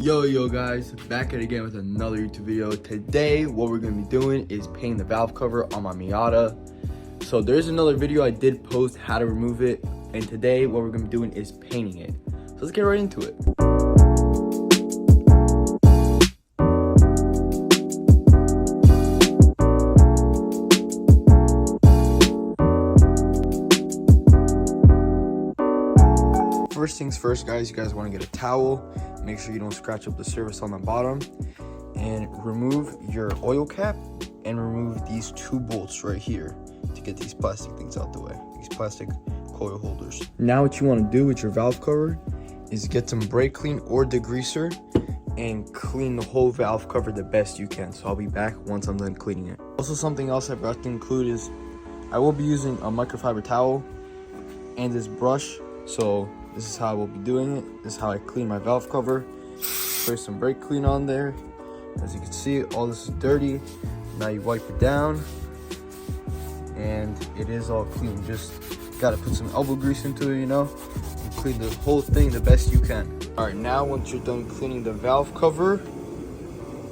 Yo guys, back at it again with another YouTube video. Today what we're going to be doing is painting the valve cover on my Miata. So there's another video I did post how to remove it, and today what we're going to be doing is painting it. So let's get right into it. First things first, guys, you guys want to get a towel. Make sure you don't scratch up the surface on the bottom, and remove your oil cap and remove these two bolts right here to get these plastic things out the way, these plastic coil holders. Now what you want to do with your valve cover is get some brake clean or degreaser and clean the whole valve cover the best you can. So I'll be back once I'm done cleaning it. Also, something else I forgot to include is I will be using a microfiber towel and this brush. So this is how I will be doing it. This is how I clean my valve cover. Spray some brake clean on there. As you can see, all this is dirty. Now you wipe it down and it is all clean. Just gotta put some elbow grease into it, and clean the whole thing the best you can. All right, now once you're done cleaning the valve cover,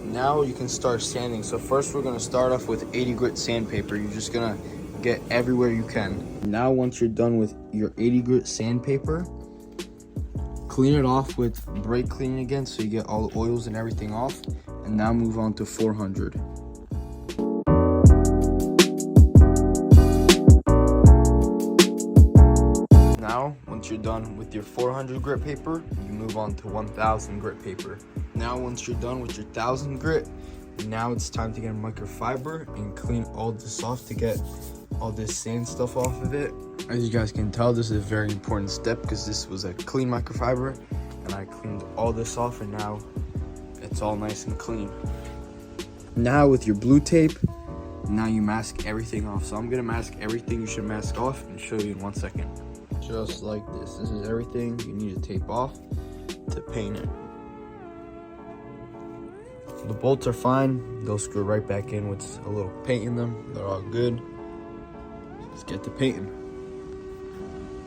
now you can start sanding. So first we're gonna start off with 80 grit sandpaper. You're just gonna get everywhere you can. Now once you're done with your 80 grit sandpaper, clean it off with brake cleaning again so you get all the oils and everything off. And now move on to 400. Now once you're done with your 400 grit paper, you move on to 1000 grit paper. Now once you're done with your 1000 grit, now it's time to get a microfiber and clean all this off to get all this sand stuff off of it. As you guys can tell, this is a very important step because this was a clean microfiber and I cleaned all this off, and now it's all nice and clean. Now with your blue tape, now you mask everything off. So I'm gonna mask everything you should mask off and show you in 1 second. Just like this. This is everything you need to tape off to paint it. The bolts are fine. They'll screw right back in with a little paint in them. They're all good. Let's get to painting.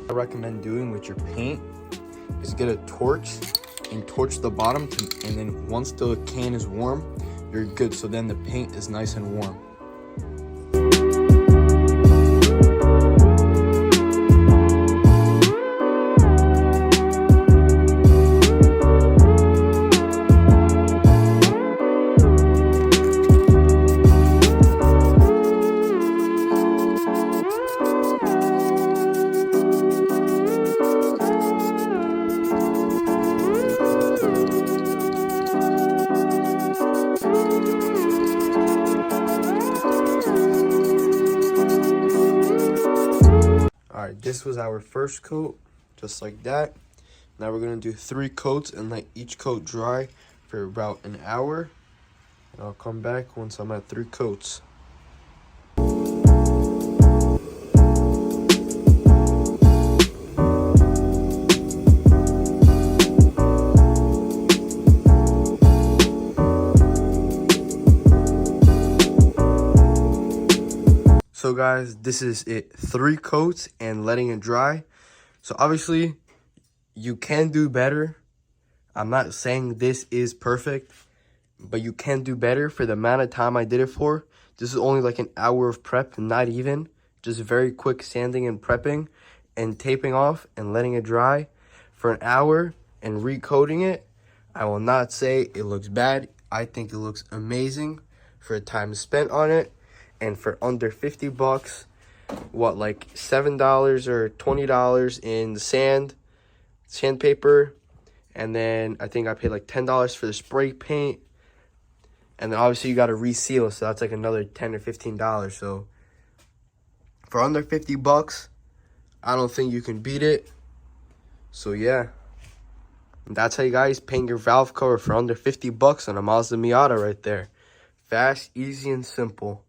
I recommend doing with your paint is get a torch and torch the bottom and then once the can is warm, you're good. So then the paint is nice and warm. Alright, this was our first coat, just like that. Now we're going to do 3 coats and let each coat dry for about an hour. And I'll come back once I'm at 3 coats. So guys, this is it, 3 coats and letting it dry. So obviously you can do better. I'm not saying this is perfect, but you can do better for the amount of time I did it for. This is only like an hour of prep, not even. Just very quick sanding and prepping and taping off and letting it dry for an hour and recoating it. I will not say it looks bad. I think it looks amazing for the time spent on it. And for under 50 bucks, what, like $7 or $20 in the sandpaper, and then I think I paid like $10 for the spray paint, and then obviously you got to reseal, so that's like another $10 or $15. So for under 50 bucks, I don't think you can beat it. So yeah, that's how you guys paint your valve cover for under 50 bucks on a Mazda Miata right there. Fast, easy, and simple.